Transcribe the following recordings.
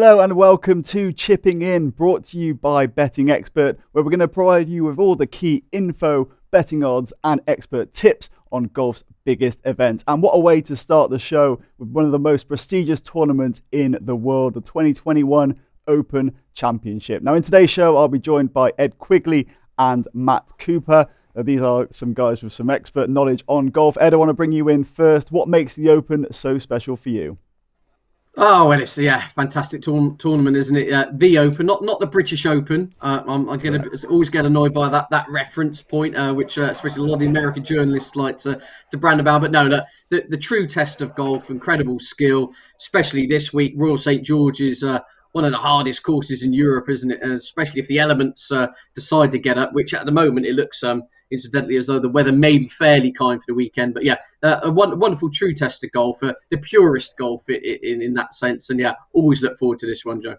Hello and welcome to Chipping In, brought to you by Betting Expert, where we're going to provide you with all the key info, betting odds and expert tips on golf's biggest events. And what a way to start the show with one of the most prestigious tournaments in the world, the 2021 Open Championship. Now in today's show, I'll be joined by Ed Quigley and Matt Cooper. These are some guys with some expert knowledge on golf. Ed, I want to bring you in first. What makes the Open so special for you? Oh, well, it's fantastic tournament, isn't it? The Open, not the British Open. I always get annoyed by that reference point, which especially a lot of the American journalists like to brand about. But no, the true test of golf, incredible skill, especially this week. Royal St George's, one of the hardest courses in Europe, isn't it? And especially if the elements decide to get up, which at the moment it looks incidentally as though the weather may be fairly kind for the weekend. But a wonderful true test of golf, the purest golf in that sense. And always look forward to this one, Joe.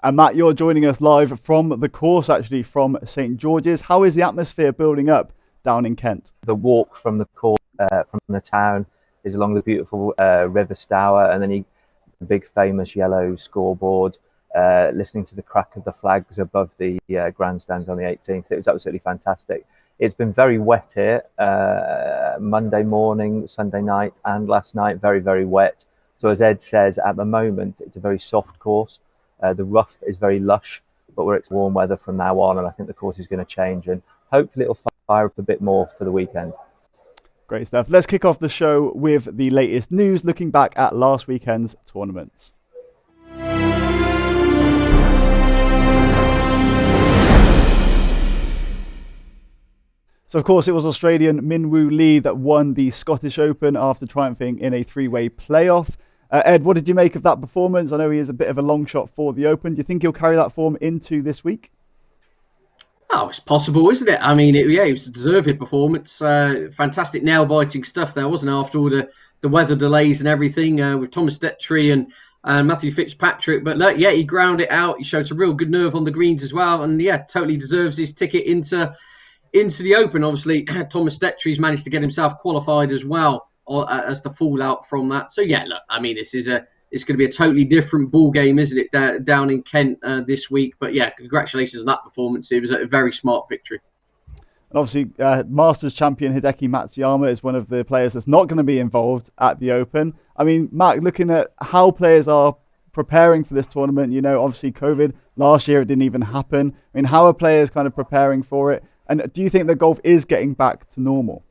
And Matt, you're joining us live from the course, actually from St George's. How is the atmosphere building up down in Kent? The walk from the course, from the town, is along the beautiful River Stour, and then the big famous yellow scoreboard, listening to the crack of the flags above the grandstands on the 18th. It was absolutely fantastic. It's been very wet here, Monday morning, Sunday night, and last night, very, very wet. So as Ed says, at the moment, it's a very soft course. The rough is very lush, but we're at warm weather from now on, and I think the course is going to change, and hopefully it'll fire up a bit more for the weekend. Great stuff. Let's kick off the show with the latest news, looking back at last weekend's tournaments. So, of course, it was Australian Min Woo Lee that won the Scottish Open after triumphing in a three-way playoff. Ed, what did you make of that performance? I know he is a bit of a long shot for the Open. Do you think he'll carry that form into this week? Oh, it's possible, isn't it? I mean, it was a deserved performance. Fantastic nail-biting stuff there, wasn't it? After all the weather delays and everything with Thomas Detry and Matthew Fitzpatrick. But he ground it out. He showed some real good nerve on the greens as well. And totally deserves his ticket into the Open. Obviously, Thomas Detry's managed to get himself qualified as well as the fallout from that. So I mean, it's going to be a totally different ball game, isn't it, down in Kent this week? But congratulations on that performance. It was a very smart victory. And obviously, Masters champion Hideki Matsuyama is one of the players that's not going to be involved at the Open. I mean, Matt, looking at how players are preparing for this tournament, obviously COVID last year, it didn't even happen. I mean, how are players kind of preparing for it? And do you think that golf is getting back to normal?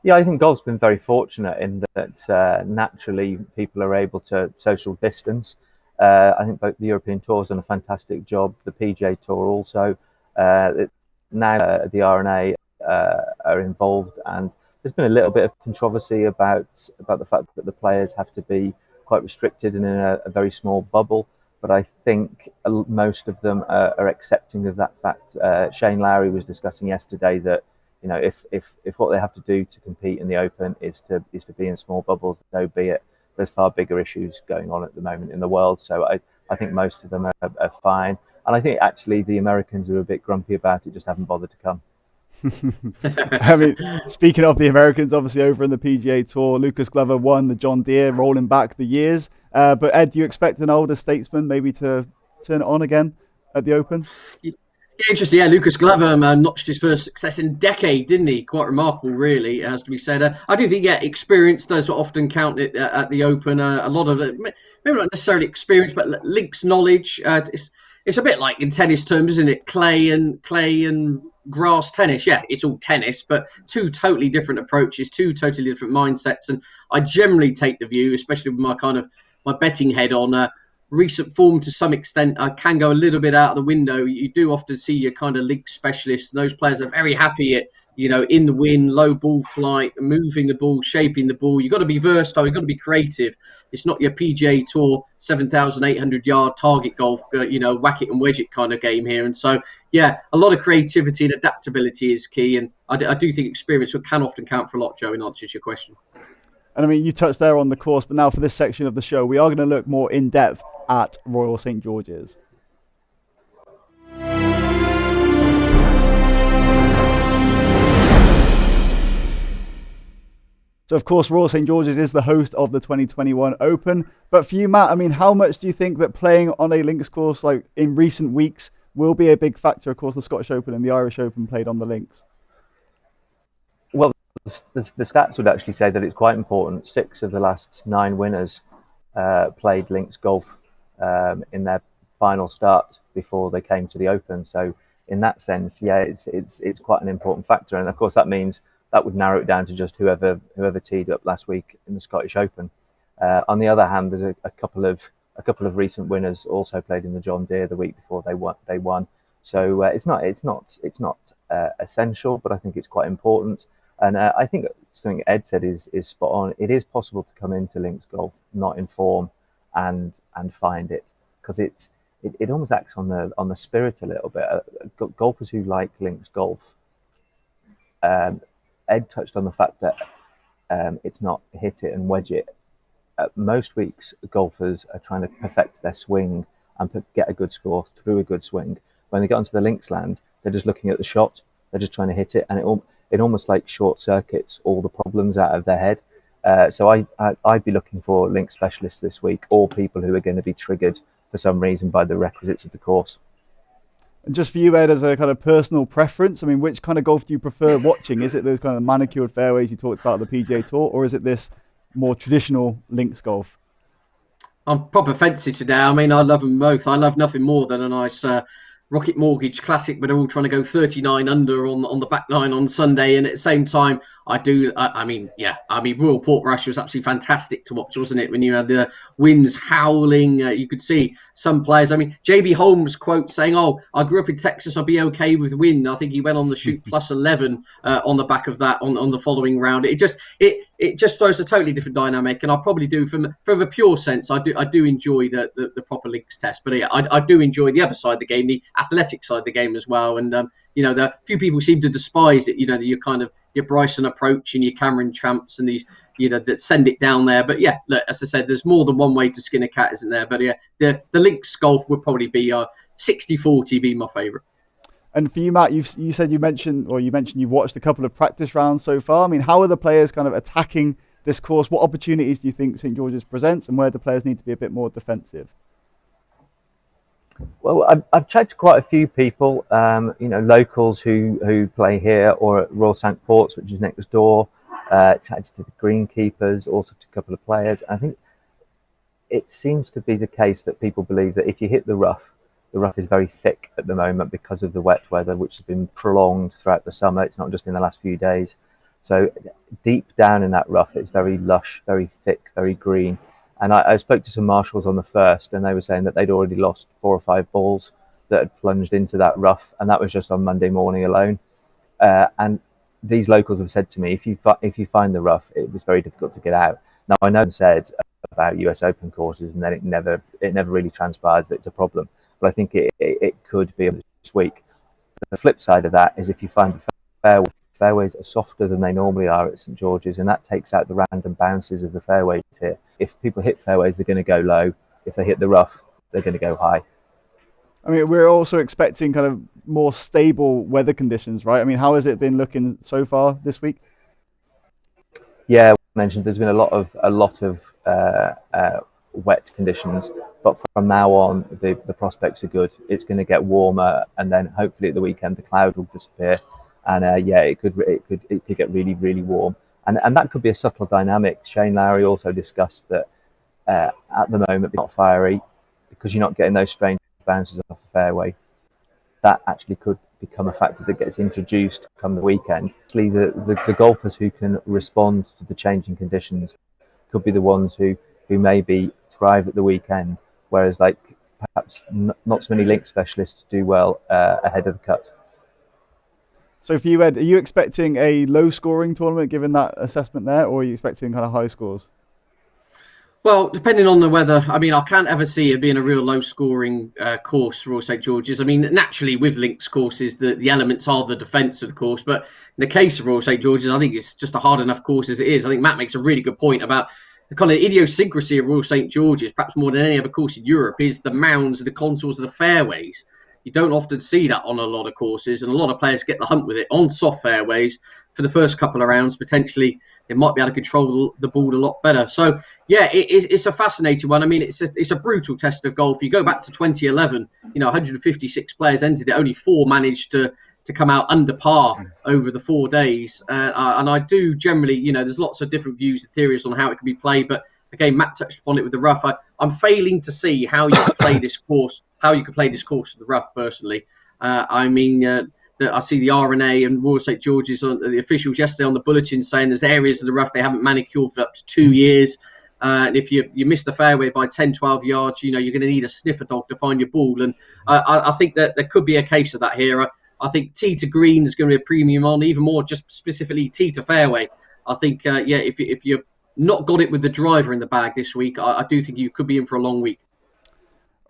Yeah, I think golf's been very fortunate in that naturally people are able to social distance. I think both the European Tour's done a fantastic job, the PGA Tour also. Now the R&A are involved, and there's been a little bit of controversy about the fact that the players have to be quite restricted and in a very small bubble. But I think most of them are accepting of that fact. Shane Lowry was discussing yesterday that if what they have to do to compete in the Open is to be in small bubbles, so be it. There's far bigger issues going on at the moment in the world, so I think most of them are fine. And I think actually the Americans are a bit grumpy about it, just haven't bothered to come. I mean, speaking of the Americans, obviously over in the PGA Tour, Lucas Glover won the John Deere, rolling back the years. But Ed, do you expect an older statesman maybe to turn it on again at the Open? Yeah, interesting. Lucas Glover notched his first success in a decade, didn't he? Quite remarkable, really, it has to be said. I do think, experience does often count it at the Open. A lot of it, maybe not necessarily experience, but links knowledge. It's a bit like in tennis terms, isn't it? Clay and grass tennis. Yeah, it's all tennis, but two totally different approaches, two totally different mindsets. And I generally take the view, especially with my betting head on recent form to some extent, can go a little bit out of the window. You do often see your kind of link specialists, and those players are very happy at, in the wind, low ball flight, moving the ball, shaping the ball. You've got to be versatile, you've got to be creative. It's not your PGA Tour 7,800 yard target golf, whack it and wedge it kind of game here. And so, a lot of creativity and adaptability is key. And I do think experience can often count for a lot, Joe, in answer to your question. And I mean, you touched there on the course, but now for this section of the show, we are going to look more in depth at Royal St George's. So, of course, Royal St George's is the host of the 2021 Open. But for you, Matt, I mean, how much do you think that playing on a links course like in recent weeks will be a big factor? Of course, the Scottish Open and the Irish Open played on the links. Well, the stats would actually say that it's quite important. 6 of the last 9 winners played links golf in their final start before they came to the Open. So in that sense, yeah, it's quite an important factor. And of course, that means that would narrow it down to just whoever teed up last week in the Scottish Open. On the other hand, there's a couple of recent winners also played in the John Deere the week before they won. So it's not essential, but I think it's quite important. And I think something Ed said is spot on. It is possible to come into links golf not in form and find it, because it almost acts on the spirit a little bit. Golfers who like links golf. Ed touched on the fact that it's not hit it and wedge it. Most weeks, golfers are trying to perfect their swing and get a good score through a good swing. When they get onto the links land, they're just looking at the shot. They're just trying to hit it, and it almost like short circuits all the problems out of their head. So I'd be looking for link specialists this week, or people who are going to be triggered for some reason by the requisites of the course. And just for you, Ed, as a kind of personal preference, I mean, which kind of golf do you prefer watching? Is it those kind of manicured fairways you talked about at the PGA Tour, or is it this more traditional links golf? I'm proper fancy today. I mean, I love them both. I love nothing more than a nice Rocket Mortgage Classic, but they're all trying to go 39 under on the back nine on Sunday. And at the same time, I mean, Royal Portrush was absolutely fantastic to watch, wasn't it? When you had the winds howling, you could see some players. I mean, JB Holmes quote saying, "Oh, I grew up in Texas, I'll be okay with wind." I think he went on the shoot plus 11 on the back of that on the following round. It just throws a totally different dynamic, and I'll probably do from a pure sense. I do enjoy the proper links test, but yeah, I do enjoy the other side of the game, the athletic side of the game as well. And the few people seem to despise it. Your kind of your Bryson approach and your Cameron Champs and these that send it down there. But yeah, look, as I said, there's more than one way to skin a cat, isn't there? But yeah, the links golf would probably be 60-40 be my favourite. And for you, Matt, you mentioned you've watched a couple of practice rounds so far. I mean, how are the players kind of attacking this course? What opportunities do you think St George's presents, and where do players need to be a bit more defensive? Well, I've chatted to quite a few people, locals who play here or at Royal St Ports, which is next door. Chatted to the greenkeepers, also to a couple of players. I think it seems to be the case that people believe that if you hit the rough is very thick at the moment because of the wet weather, which has been prolonged throughout the summer. It's not just in the last few days. So deep down in that rough, it's very lush, very thick, very green. And I spoke to some marshals on the first, and they were saying that they'd already lost 4 or 5 balls that had plunged into that rough, and that was just on Monday morning alone. And these locals have said to me, if you find the rough, it was very difficult to get out. Now I know said about US Open courses, and then it never really transpires that it's a problem. But I think it could be this week. The flip side of that is if you find the fairways are softer than they normally are at St George's, and that takes out the random bounces of the fairways here. If people hit fairways, they're going to go low. If they hit the rough, they're going to go high. I mean, we're also expecting kind of more stable weather conditions, right? I mean, how has it been looking so far this week? Yeah, I mentioned there's been a lot of wet conditions, but from now on, the prospects are good. It's going to get warmer, and then hopefully at the weekend the cloud will disappear. And it could get really, really warm, and that could be a subtle dynamic. Shane Lowry also discussed that at the moment it's not fiery because you're not getting those strange bounces off the fairway. That actually could become a factor that gets introduced come the weekend. Actually, the golfers who can respond to the changing conditions could be the ones who maybe thrive at the weekend, whereas like perhaps not so many link specialists do well ahead of the cut. So for you, Ed, are you expecting a low-scoring tournament given that assessment there, or are you expecting kind of high scores? Well, depending on the weather, I mean, I can't ever see it being a real low-scoring course for Royal St George's. I mean, naturally, with links courses, the elements are the defence of the course. But in the case of Royal St George's, I think it's just a hard enough course as it is. I think Matt makes a really good point about the kind of idiosyncrasy of Royal St George's, perhaps more than any other course in Europe, is the mounds, the contours of the fairways. You don't often see that on a lot of courses, and a lot of players get the hump with it on soft fairways for the first couple of rounds. Potentially, they might be able to control the ball a lot better. So, yeah, it's a fascinating one. I mean, it's a brutal test of golf. You go back to 2011, 156 players entered it. Only 4 managed to come out under par over the 4 days. And I do generally, there's lots of different views and theories on how it can be played, but again, Matt touched upon it with the rough. I'm failing to see how you could play this course. How you could play this course with the rough, personally. I see the R&A and Royal St George's on the officials yesterday on the bulletin saying there's areas of the rough they haven't manicured for up to 2 years. And if you miss the fairway by 10, 12 yards, you're going to need a sniffer dog to find your ball. And I think that there could be a case of that here. I think tee to green is going to be a premium on, even more just specifically tee to fairway. I think, if you've not got it with the driver in the bag this week, I do think you could be in for a long week.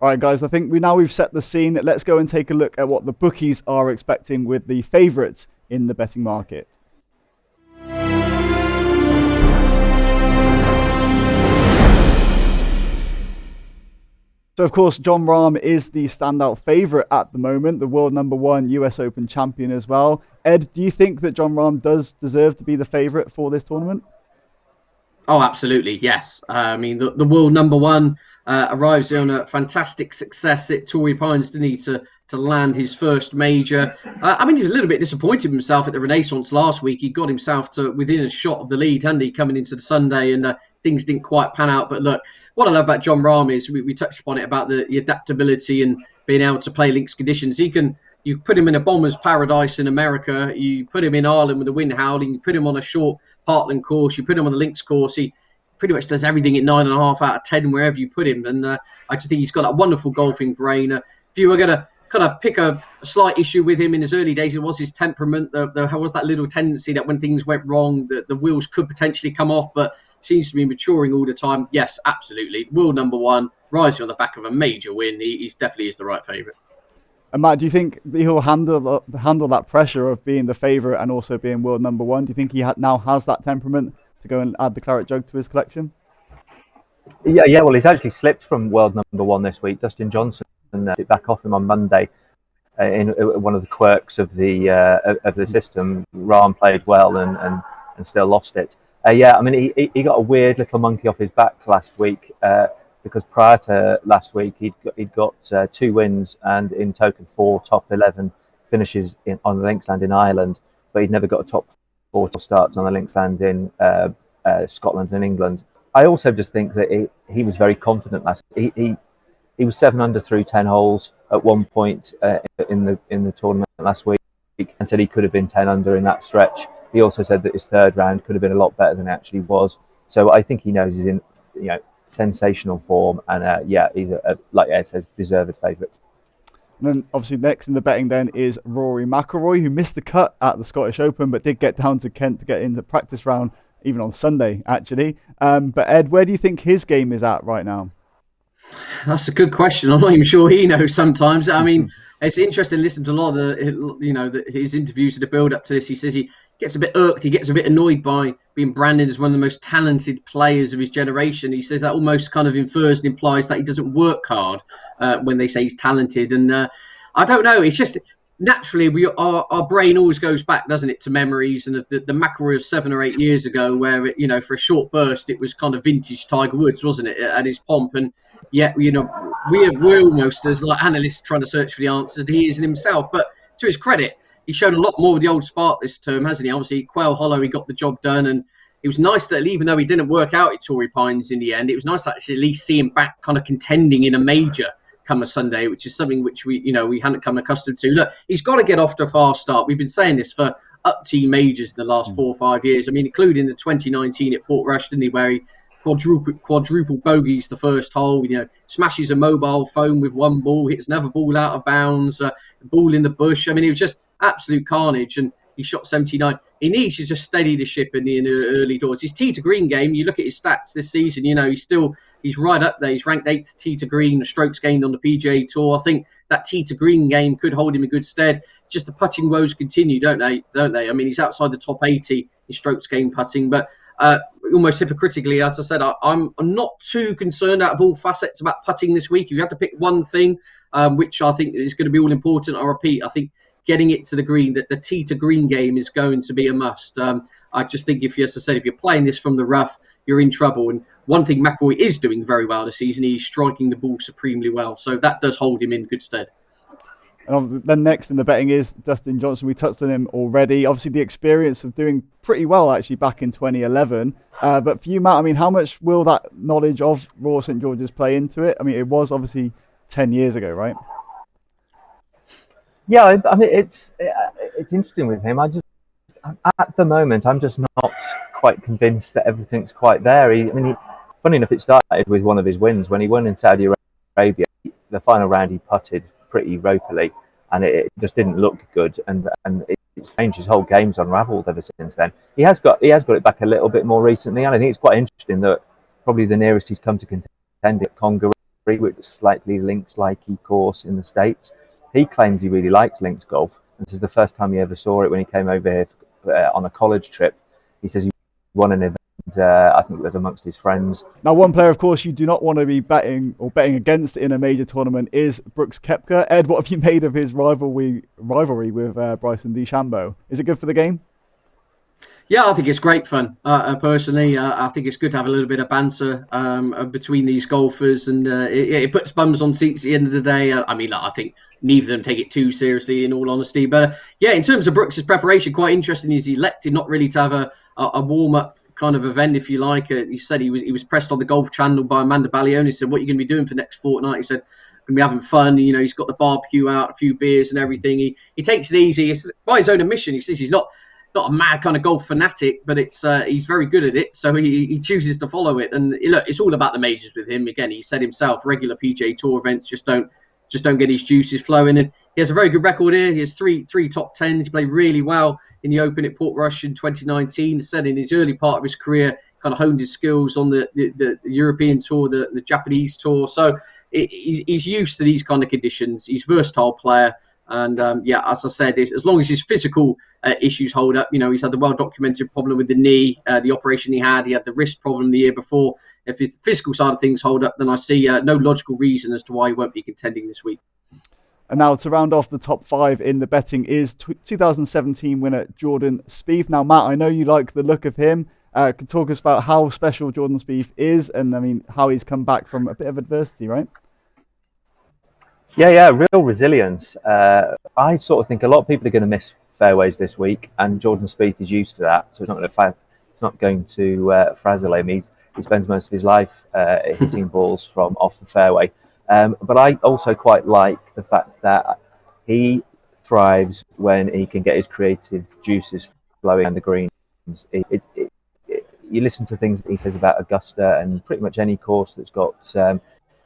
All right, guys, I think we've set the scene. Let's go and take a look at what the bookies are expecting with the favourites in the betting market. So, of course, Jon Rahm is the standout favourite at the moment, the world #1 US Open champion as well. Ed, do you think that Jon Rahm does deserve to be the favourite for this tournament? Oh, absolutely, yes. I mean, the world #1 arrives on a fantastic success at Torrey Pines, didn't he, to land his first major. I mean, he was a little bit disappointed with himself at the Renaissance last week. He got himself to within a shot of the lead, hadn't he, coming into the Sunday, and things didn't quite pan out. But look, what I love about Jon Rahm is we touched upon it about the adaptability and being able to play links conditions. You put him in a bomber's paradise in America, you put him in Ireland with the wind howling, you put him on a short Parkland course, you put him on the links course, he pretty much does everything at 9.5 out of 10 wherever you put him. And I just think he's got a wonderful golfing brain. If you were going to kind of pick a slight issue with him in his early days, it was his temperament. There was that little tendency that when things went wrong, the wheels could potentially come off, but seems to be maturing all the time. Yes, absolutely. World #1, rising on the back of a major win. He's definitely is the right favourite. And Matt, do you think he'll handle that pressure of being the favourite and also being world #1? Do you think he now has that temperament to go and add the Claret Jug to his collection? Yeah. Well, he's actually slipped from world #1 this week. Dustin Johnson hit back off him on Monday in one of the quirks of the system. Rahm played well and still lost it. I mean, he got a weird little monkey off his back last week because prior to last week he'd got 2 wins and in total 4 top 11 finishes on the Linksland in Ireland, but he'd never got a top 4 starts on the Linksland in Scotland and England. I also just think that he was very confident last week. He was 7 under through 10 holes at one point in the tournament last week, and said he could have been 10 under in that stretch. He also said that his third round could have been a lot better than it actually was. So I think he knows he's in sensational form, and he's like Ed says, deserved favourite. And then obviously next in the betting then is Rory McIlroy, who missed the cut at the Scottish Open but did get down to Kent to get in the practice round, even on Sunday actually. But Ed, where do you think his game is at right now? That's a good question. I'm not even sure he knows sometimes. I mean, it's interesting to listen to a lot of his interviews in the build up to this. He says he gets a bit irked, he gets a bit annoyed by being branded as one of the most talented players of his generation. He says that almost kind of infers and implies that he doesn't work hard when they say he's talented. And I don't know, it's just naturally our brain always goes back, doesn't it, to memories and the McIlroy of 7 or 8 years ago, where for a short burst it was kind of vintage Tiger Woods, wasn't it, at his pomp. And yet we're almost as like analysts trying to search for the answers. He isn't himself, but to his credit, he's shown a lot more of the old spark this term, hasn't he? Obviously, Quail Hollow, he got the job done, and it was nice that even though he didn't work out at Torrey Pines in the end, it was nice to actually at least see him back kind of contending in a major come a Sunday, which is something which we hadn't come accustomed to. Look, he's got to get off to a fast start. We've been saying this for up-team majors in the last 4 or 5 years. I mean, including the 2019 at Portrush, didn't he, where he quadruple bogeys the first hole, smashes a mobile phone with one ball, hits another ball out of bounds, ball in the bush. I mean, it was just absolute carnage, and he shot 79. He needs to just steady the ship in the early doors. His tee to green game, you look at his stats this season, he's right up there. He's ranked 8th tee to green, strokes gained on the PGA Tour. I think that tee to green game could hold him in good stead. Just the putting woes continue, don't they? I mean, he's outside the top 80 in strokes gained putting, but almost hypocritically, as I said, I'm not too concerned out of all facets about putting this week. If you have to pick one thing, which I think is going to be all important, I repeat, I think getting it to the green, that the tee to green game is going to be a must. I just think if you're playing this from the rough, you're in trouble. And one thing McIlroy is doing very well this season, he's striking the ball supremely well. So that does hold him in good stead. And then next in the betting is Dustin Johnson. We touched on him already. Obviously, the experience of doing pretty well actually back in 2011. But for you, Matt, I mean, how much will that knowledge of Royal St George's play into it? I mean, it was obviously 10 years ago, right? Yeah, I mean, it's interesting with him. At the moment, I'm just not quite convinced that everything's quite there. Funny enough, it started with one of his wins when he won in Saudi Arabia. The final round, he putted pretty ropily, and it just didn't look good. And it's changed. His whole game's unravelled ever since then. He has got it back a little bit more recently, and I think it's quite interesting that probably the nearest he's come to contending at Congaree, which is slightly links-likey course in the States. He claims he really likes links golf. This is the first time he ever saw it when he came over here on a college trip. He says he won an event, I think it was amongst his friends. Now, one player, of course, you do not want to be betting against in a major tournament is Brooks Koepka. Ed, what have you made of his rivalry with Bryson DeChambeau? Is it good for the game? Yeah, I think it's great fun. Personally, I think it's good to have a little bit of banter between these golfers, and it puts bums on seats at the end of the day. I think neither of them take it too seriously, in all honesty. But yeah, in terms of Brooks's preparation, quite interesting. He's elected not really to have a warm-up kind of event, if you like. He said he was pressed on the Golf Channel by Amanda Ballione. He said, "What are you going to be doing for the next fortnight?" He said, "Going to be having fun." He's got the barbecue out, a few beers and everything. He takes it easy. It's by his own admission. He says he's not a mad kind of golf fanatic, but he's very good at it, so he chooses to follow it. And look, it's all about the majors with him. Again, he said himself, regular PGA Tour events just don't get his juices flowing. And he has a very good record here. He has three top tens. He played really well in the Open at Portrush in 2019. He said in his early part of his career, kind of honed his skills on the European Tour, the Japanese Tour. So he's used to these kind of conditions. He's a versatile player. And as I said, as long as his physical issues hold up, he's had the well-documented problem with the knee, the operation he had the wrist problem the year before. If his physical side of things hold up, then I see no logical reason as to why he won't be contending this week. And now to round off the top five in the betting is 2017 winner Jordan Spieth. Now, Matt, I know you like the look of him. Could talk us about how special Jordan Spieth is, and how he's come back from a bit of adversity, right? Yeah, real resilience. I sort of think a lot of people are going to miss fairways this week, and Jordan Spieth is used to that, so it's not going to frazzle him. He spends most of his life hitting balls from off the fairway. But I also quite like the fact that he thrives when he can get his creative juices flowing on the greens. You listen to things that he says about Augusta and pretty much any course that's got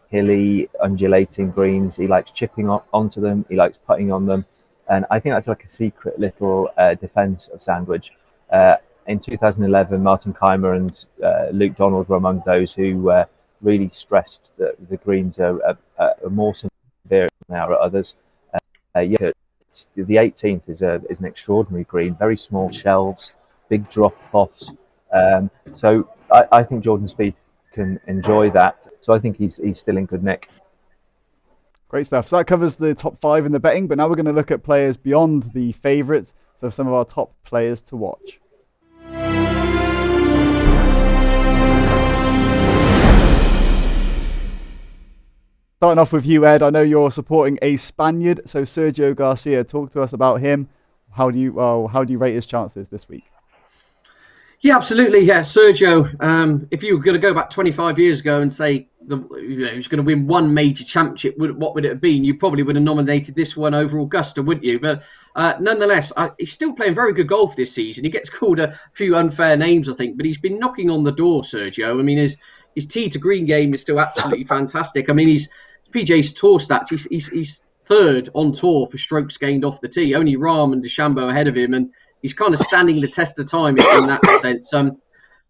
hilly, undulating greens. He likes chipping onto them. He likes putting on them. And I think that's like a secret little defense of Sandwich. In 2011, Martin Keimer and Luke Donald were among those who really stressed that the greens are more severe than they are at others. The 18th is an extraordinary green, very small shelves, big drop-offs. So I think Jordan Spieth can enjoy that. So I think he's still in good nick. Great stuff. So that covers the top five in the betting, but now we're going to look at players beyond the favourites. So some of our top players to watch. Starting off with you, Ed. I know you're supporting a Spaniard, so Sergio Garcia. Talk to us about him. How do you rate his chances this week? Yeah, absolutely. Yeah, Sergio. If you were going to go back 25 years ago and say he's going to win one major championship, what would it have been? You probably would have nominated this one over Augusta, wouldn't you? But nonetheless, he's still playing very good golf this season. He gets called a few unfair names, I think, but he's been knocking on the door, Sergio. I mean, his tee to green game is still absolutely fantastic. I mean, his PGA's Tour stats, he's third on tour for strokes gained off the tee. Only Rahm and DeChambeau ahead of him, and he's kind of standing the test of time in that sense.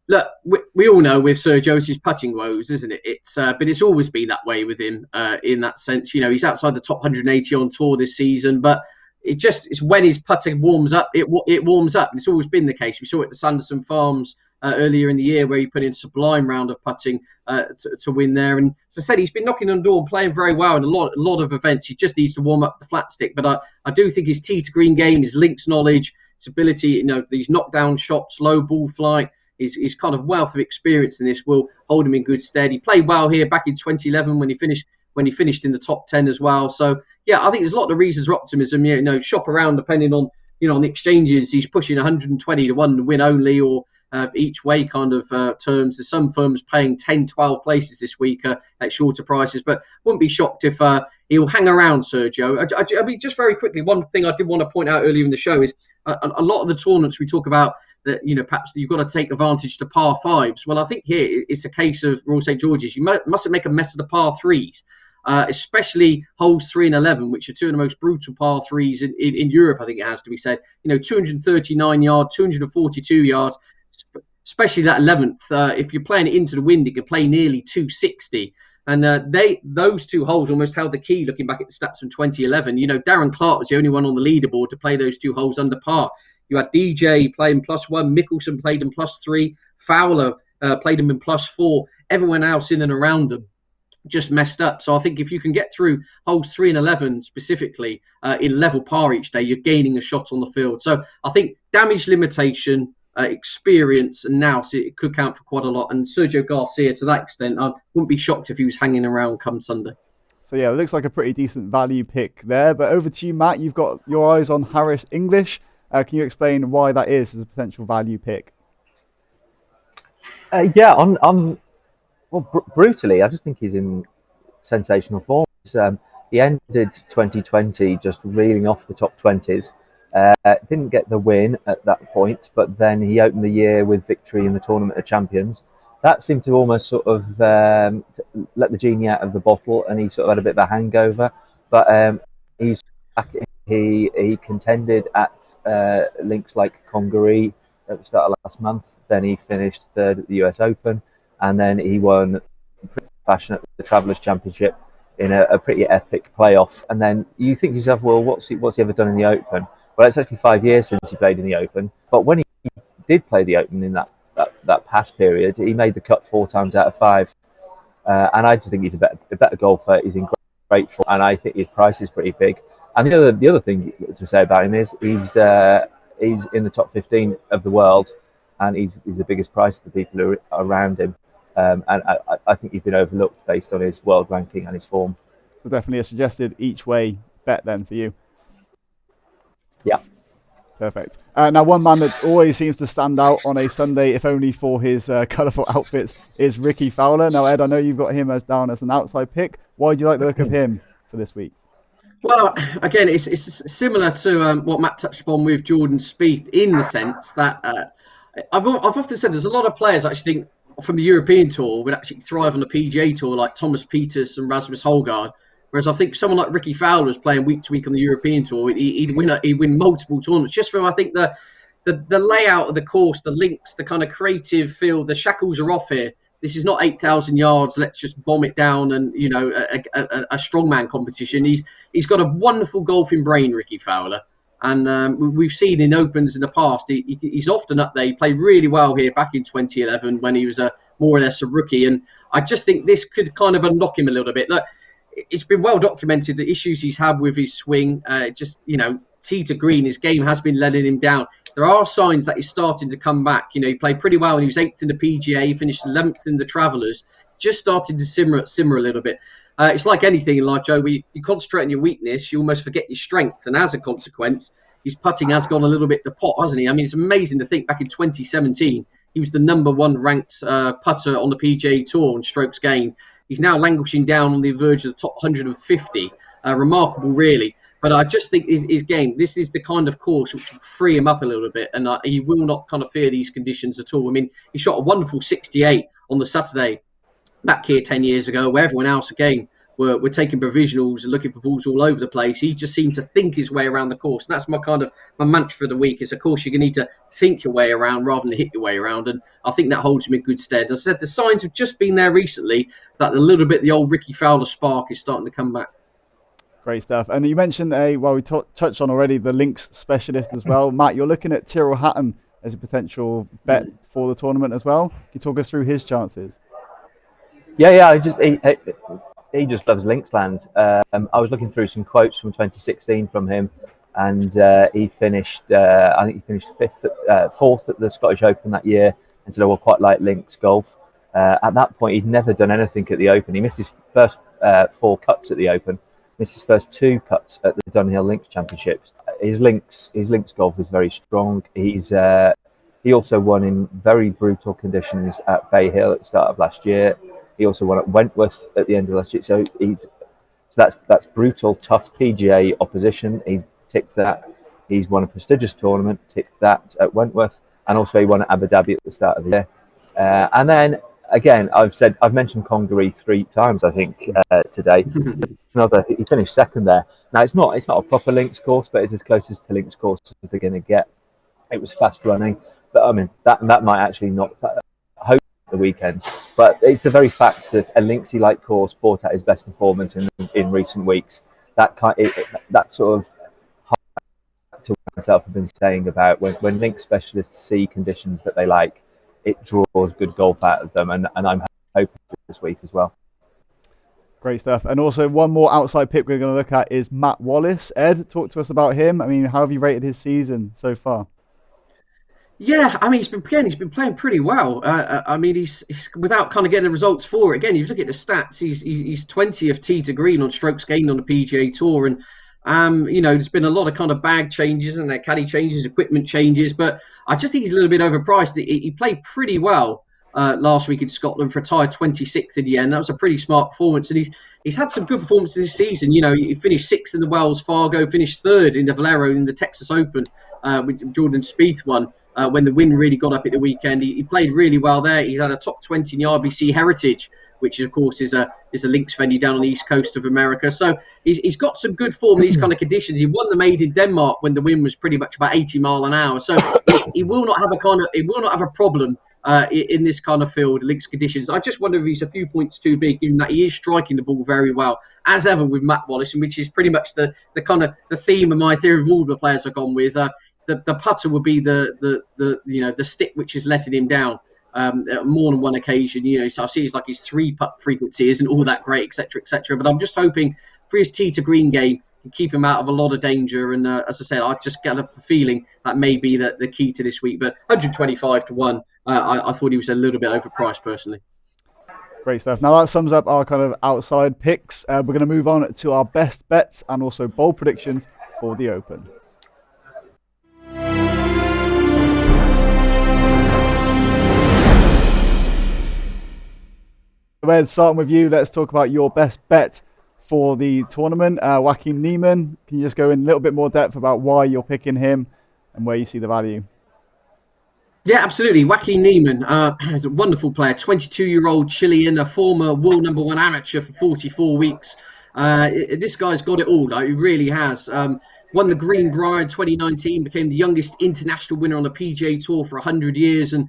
Look, we all know with Sergio, it's his putting woes, isn't it? But it's always been that way with him in that sense. He's outside the top 180 on tour this season, but it's when his putting warms up, it warms up. And it's always been the case. We saw it at the Sanderson Farms earlier in the year, where he put in a sublime round of putting to win there. And as I said, he's been knocking on the door and playing very well in a lot of events. He just needs to warm up the flat stick. But I do think his tee to green game, his links knowledge, his ability, these knockdown shots, low ball flight, his kind of wealth of experience in this will hold him in good stead. He played well here back in 2011 when he finished in the top 10 as well. So yeah, I think there's a lot of reasons for optimism. Shop around depending on on the exchanges. He's pushing 120 to 1 win only, or each way kind of terms. There's some firms paying 10, 12 places this week at shorter prices, but wouldn't be shocked if he'll hang around, Sergio. I mean, just very quickly, one thing I did want to point out earlier in the show is a lot of the tournaments we talk about that, perhaps you've got to take advantage to par fives. Well, I think here it's a case of Royal St. George's. You mustn't make a mess of the par threes. Especially holes 3 and 11, which are two of the most brutal par threes in Europe, I think it has to be said. 239 yards, 242 yards, especially that 11th. If you're playing it into the wind, it can play nearly 260. And those two holes almost held the key, looking back at the stats from 2011. Darren Clark was the only one on the leaderboard to play those two holes under par. You had DJ playing +1, Mickelson played in +3, Fowler played him in +4, everyone else in and around them just messed up. So I think if you can get through holes 3 and 11 specifically in level par each day, you're gaining a shot on the field. So I think damage limitation, experience, and now it could count for quite a lot. And Sergio Garcia, to that extent, I wouldn't be shocked if he was hanging around come Sunday. So yeah, it looks like a pretty decent value pick there. But over to you, Matt. You've got your eyes on Harris English. Can you explain why that is as a potential value pick? Brutally, I just think he's in sensational form. He ended 2020 just reeling off the top 20s. Didn't get the win at that point, but then he opened the year with victory in the Tournament of Champions. That seemed to almost sort of let the genie out of the bottle, and he sort of had a bit of a hangover. But he's back. He contended at links like Congaree at the start of last month. Then he finished third at the US Open. And then he won fashion at the Travellers' Championship in a pretty epic playoff. And then you think to yourself, well, what's he ever done in the Open? Well, it's actually 5 years since he played in the Open. But when he did play the Open in that past period, he made the cut 4 times out of 5. And I just think he's a better golfer. He's in great form, and I think his price is pretty big. And the other thing to say about him is he's in the top 15 of the world, and he's the biggest price to the people who are around him. And I think he's been overlooked based on his world ranking and his form. So definitely a suggested each way bet then for you. Yeah. Perfect. Now, one man that always seems to stand out on a Sunday, if only for his colourful outfits, is Rickie Fowler. Now, Ed, I know you've got him down as an outside pick. Why do you like the look of him for this week? Well, again, it's similar to what Matt touched upon with Jordan Spieth, in the sense that I've often said there's a lot of players I actually think from the European Tour would actually thrive on the PGA Tour, like Thomas Pieters and Rasmus Højgaard. Whereas I think someone like Rickie Fowler is playing week to week on the European Tour. He'd win multiple tournaments just from, I think, the layout of the course, the links, the kind of creative feel. The shackles are off here. This is not 8,000 yards. Let's just bomb it down and a strongman competition. He's got a wonderful golfing brain, Rickie Fowler. And we've seen in Opens in the past, he's often up there. He played really well here back in 2011 when he was more or less a rookie. And I just think this could kind of unlock him a little bit. Look, it's been well documented the issues he's had with his swing. Tee to green, his game has been letting him down. There are signs that he's starting to come back. He played pretty well when he was 8th in the PGA. He finished 11th in the Travellers. Just started to simmer a little bit. It's like anything in life, Joe. When you concentrate on your weakness, you almost forget your strength. And as a consequence, his putting has gone a little bit to pot, hasn't he? I mean, it's amazing to think back in 2017, he was the number 1 ranked putter on the PGA Tour on strokes gained. He's now languishing down on the verge of the top 150. Remarkable, really. But I just think his game, this is the kind of course which will free him up a little bit. And he will not kind of fear these conditions at all. I mean, he shot a wonderful 68 on the Saturday back here 10 years ago, where everyone else, again, were taking provisionals and looking for balls all over the place. He just seemed to think his way around the course. And that's my mantra for the week is, of course, you're going to need to think your way around rather than hit your way around. And I think that holds him in good stead. As I said, the signs have just been there recently that a little bit the old Rickie Fowler spark is starting to come back. Great stuff. And you mentioned, we touched on already, the links specialist as well. Matt, you're looking at Tyrrell Hatton as a potential bet for the tournament as well. Can you talk us through his chances? Yeah. He just loves Linksland. I was looking through some quotes from 2016 from him, and he finished. I think he finished fourth at the Scottish Open that year, and said, "I will quite like links golf." At that point, he'd never done anything at the Open. He missed his first 4 cuts at the Open, missed his first 2 cuts at the Dunhill Links Championships. His links golf is very strong. He also won in very brutal conditions at Bay Hill at the start of last year. He also won at Wentworth at the end of last year. So that's brutal, tough PGA opposition. He ticked that. He's won a prestigious tournament, ticked that at Wentworth, and also he won at Abu Dhabi at the start of the year. And then again, I've mentioned Congaree 3 times, I think, today. He finished second there. Now it's not a proper links course, but it's as close as to links course as they're going to get. It was fast running, but I mean that might actually not hope the weekend. But it's the very fact that a linksy like course brought out his best performance in recent weeks. That sort of to what myself have been saying about when link specialists see conditions that they like, it draws good golf out of them, and I'm hoping this week as well. Great stuff. And also one more outside pick we're going to look at is Matt Wallace. Ed, talk to us about him. I mean, how have you rated his season so far? Yeah, I mean, he's been playing pretty well. I mean, he's without kind of getting the results for it. Again, you look at the stats, he's 20th tee to green on strokes gained on the PGA Tour, and there's been a lot of kind of bag changes and caddy changes, equipment changes, but I just think he's a little bit overpriced. He played pretty well last week in Scotland for a tie 26th in the end. That was a pretty smart performance, and he's had some good performances this season. He finished 6th in the Wells Fargo, finished 3rd in the Valero in the Texas Open, which Jordan Spieth won when the wind really got up at the weekend. He played really well there. He's had a top 20 in the RBC Heritage, which of course is a links venue down on the east coast of America. So he's got some good form in these kind of conditions. He won the Maid in Denmark when the wind was pretty much about 80 mile an hour. So he will not have a problem in this kind of field, links conditions. I just wonder if he's a few points too big, given that he is striking the ball very well, as ever with Matt Wallace, which is pretty much the kind of the theme of my theory of all the players I've gone with. The putter would be the stick which is letting him down more than one occasion. So I see his 3-putt frequency isn't all that great, etc. But I'm just hoping for his tee to green game can keep him out of a lot of danger. And as I said, I just get a feeling that may be the key to this week. But 125 to 1, I thought he was a little bit overpriced personally. Great stuff. Now that sums up our kind of outside picks. We're going to move on to our best bets and also bold predictions for the Open. Ed, starting with you, let's talk about your best bet for the tournament. Joaquin Niemann, can you just go in a little bit more depth about why you're picking him and where you see the value? Yeah, absolutely. Joaquin Niemann is a wonderful player, 22-year-old Chilean, a former world number 1 amateur for 44 weeks. This guy's got it all. He really has. Won the Greenbrier in 2019, became the youngest international winner on the PGA Tour for 100 years, and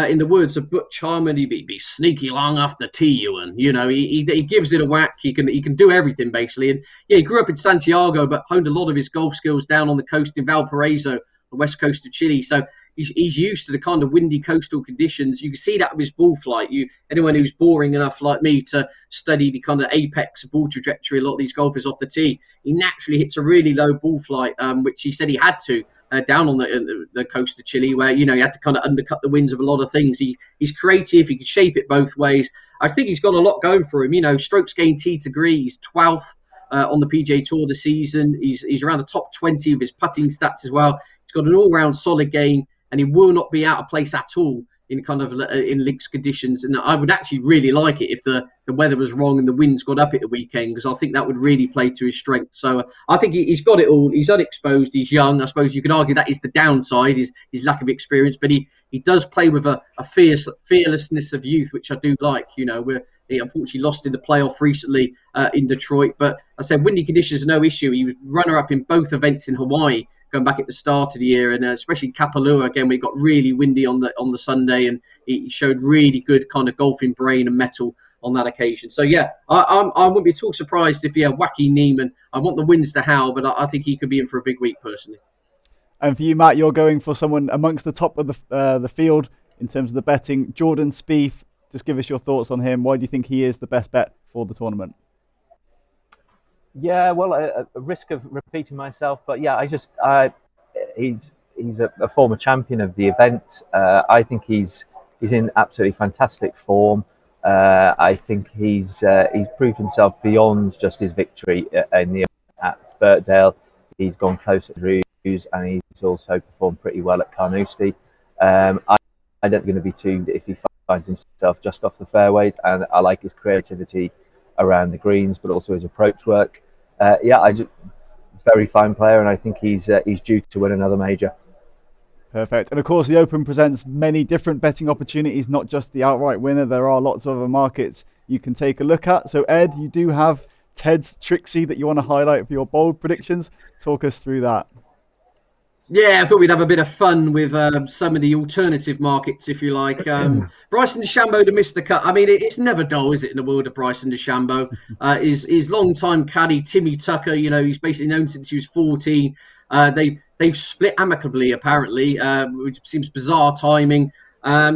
in the words of Butch Harmon, he'd be sneaky long off the tee, Ewan. He gives it a whack. He can do everything basically. And yeah, he grew up in Santiago, but honed a lot of his golf skills down on the coast in Valparaiso, the west coast of Chile. So he's used to the kind of windy coastal conditions. You can see that with his ball flight. Anyone who's boring enough like me to study the kind of apex ball trajectory, a lot of these golfers off the tee, he naturally hits a really low ball flight, which he said he had to down on the coast of Chile, where he had to kind of undercut the winds of a lot of things. He's creative. He can shape it both ways. I think he's got a lot going for him. Strokes gained tee to green. He's 12th on the PGA Tour this season. He's around the top 20 of his putting stats as well. He's got an all-round solid game, and he will not be out of place at all in kind of in links conditions. And I would actually really like it if the weather was wrong and the winds got up at the weekend, because I think that would really play to his strength. So I think he's got it all. He's unexposed. He's young. I suppose you could argue that is the downside, his lack of experience. But he does play with a fearlessness of youth, which I do like. He unfortunately lost in the playoff recently in Detroit. But I said windy conditions are no issue. He was runner-up in both events in Hawaii, going back at the start of the year, and especially Kapalua again, we got really windy on the Sunday, and he showed really good kind of golfing brain and mettle on that occasion. So yeah, I wouldn't be at all surprised if Joaquin Niemann. I want the winds to howl, but I think he could be in for a big week personally. And for you, Matt, you're going for someone amongst the top of the field in terms of the betting. Jordan Spieth, just give us your thoughts on him. Why do you think he is the best bet for the tournament? Yeah, well, a risk of repeating myself, but yeah, he's a former champion of the event. I think he's in absolutely fantastic form. I think he's proved himself beyond just his victory in the at Birkdale. He's gone close at Drews, and he's also performed pretty well at Carnoustie. I don't going to be too if he finds himself just off the fairways, and I like his creativity around the greens, but also his approach work. Very fine player, and I think he's due to win another major. Perfect. And of course, the Open presents many different betting opportunities, not just the outright winner. There are lots of other markets you can take a look at. So, Ed, you do have Ted's Trixie that you want to highlight for your bold predictions. Talk us through that. Yeah, I thought we'd have a bit of fun with some of the alternative markets, if you like. Bryson DeChambeau to miss the cut. I mean, it's never dull, is it, in the world of Bryson DeChambeau? His long-time caddy, Timmy Tucker, he's basically known since he was 14. They've split amicably, apparently, which seems bizarre timing.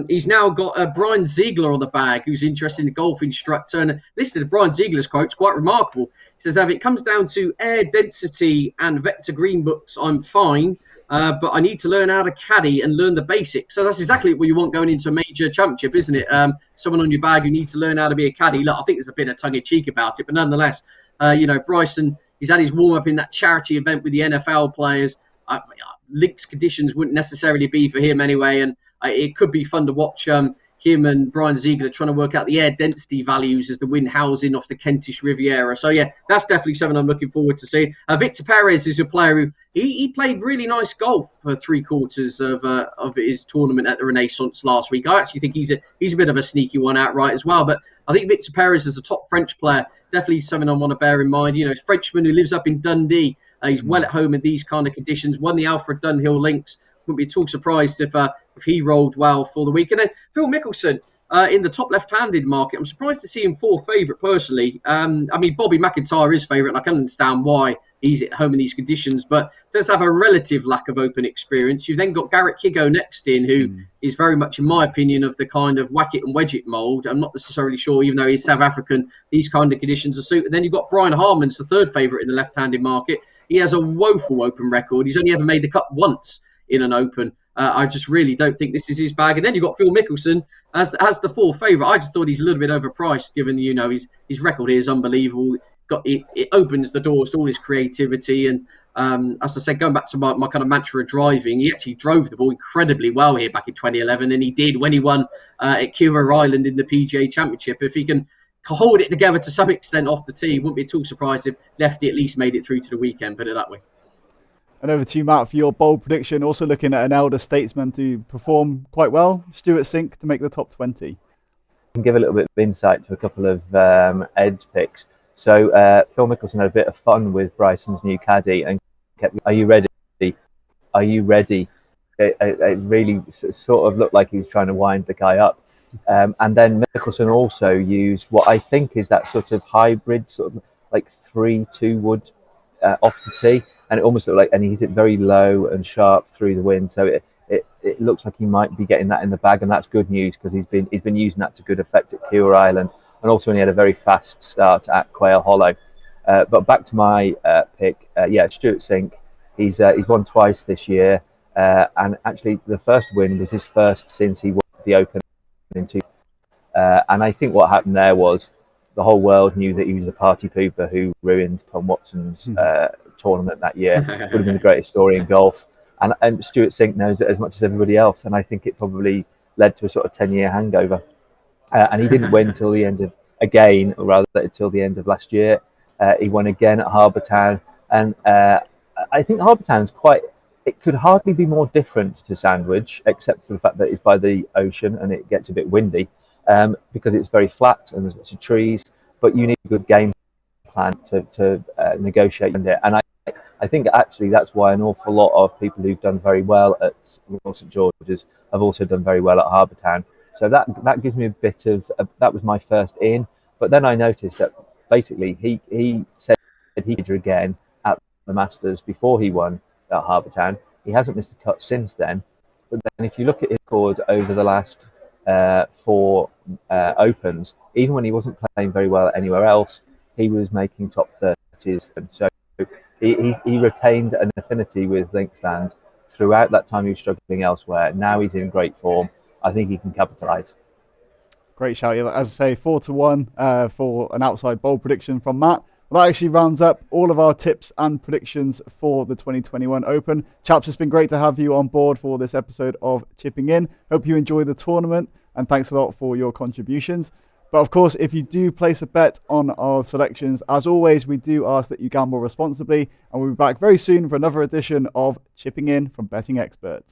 He's now got Brian Ziegler on the bag, who's interested in the golf instructor. And listening to Brian Ziegler's quotes, quite remarkable. He says, if it comes down to air density and vector green books, I'm fine. But I need to learn how to caddy and learn the basics. So that's exactly what you want going into a major championship, isn't it? Someone on your bag who needs to learn how to be a caddy. Look, I think there's a bit of tongue-in-cheek about it, but nonetheless, Bryson, he's had his warm-up in that charity event with the NFL players. Links conditions wouldn't necessarily be for him anyway, and it could be fun to watch him and Brian Ziegler trying to work out the air density values as the wind howls in off the Kentish Riviera. So, yeah, that's definitely something I'm looking forward to seeing. Victor Perez is a player who he played really nice golf for 3/4 of his tournament at the Renaissance last week. I actually think he's a bit of a sneaky one outright as well. But I think Victor Perez is a top French player. Definitely something I want to bear in mind. He's a Frenchman who lives up in Dundee. He's well at home in these kind of conditions. Won the Alfred Dunhill Links. Wouldn't be at all surprised if he rolled well for the week. And then Phil Mickelson in the top left-handed market. I'm surprised to see him fourth favourite personally. I mean, Bobby McIntyre is favourite, and I can understand why he's at home in these conditions, but does have a relative lack of Open experience. You've then got Garrett Kiggo next in, who is very much, in my opinion, of the kind of whack it and wedge it mould. I'm not necessarily sure, even though he's South African, these kind of conditions are suited. And then you've got Brian Harman's the third favourite in the left-handed market. He has a woeful Open record. He's only ever made the cut once in an Open. I just really don't think this is his bag. And then you've got Phil Mickelson as the fourth favourite. I just thought he's a little bit overpriced, given his record here is unbelievable. It opens the doors to all his creativity. And as I said, going back to my kind of mantra of driving, he actually drove the ball incredibly well here back in 2011, and he did when he won at Kura Island in the PGA Championship. If he can hold it together to some extent off the tee, wouldn't be at all surprised if Lefty at least made it through to the weekend, put it that way. And over to you, Matt, for your bold prediction. Also looking at an elder statesman to perform quite well, Stuart Sink to make the top 20. I can give a little bit of insight to a couple of Ed's picks. So Phil Mickelson had a bit of fun with Bryson's new caddy and kept, "Are you ready? Are you ready?" It really sort of looked like he was trying to wind the guy up. And then Mickelson also used what I think is that sort of hybrid, sort of like 3-2 wood off the tee, and it almost looked like, and he hit it very low and sharp through the wind. So it looks like he might be getting that in the bag, and that's good news because he's been using that to good effect at Kura Island, and also when he had a very fast start at Quail Hollow. But back to my pick, Stuart Sink. He's won twice this year, and actually the first win was his first since he won the Open in two. And I think what happened there was the whole world knew that he was the party pooper who ruined Tom Watson's tournament that year. Would have been the greatest story in golf. And Stuart Sink knows it as much as everybody else. And I think it probably led to a sort of 10-year hangover. And he didn't win till the end of, again, or rather until the end of last year. He won again at Harbour Town. And I think Harbour Town's it could hardly be more different to Sandwich, except for the fact that it's by the ocean and it gets a bit windy. Because it's very flat and there's lots of trees, but you need a good game plan to negotiate it. And I think actually that's why an awful lot of people who've done very well at Royal St George's have also done very well at Harbour Town. So that gives me a bit of that was my first in. But then I noticed that basically he said he'd again at the Masters before he won at Harbour Town. He hasn't missed a cut since then. But then if you look at his record over the last 4 Opens, even when he wasn't playing very well anywhere else, he was making top 30s. And so he retained an affinity with link stand throughout that time he was struggling elsewhere. Now he's in great form. I think he can capitalise. Great shout. As I say, 4-1 for an outside bold prediction from Matt. Well, that actually rounds up all of our tips and predictions for the 2021 Open. Chaps, it's been great to have you on board for this episode of Chipping In. Hope you enjoy the tournament, and thanks a lot for your contributions. But of course, if you do place a bet on our selections, as always, we do ask that you gamble responsibly, and we'll be back very soon for another edition of Chipping In from Betting Expert.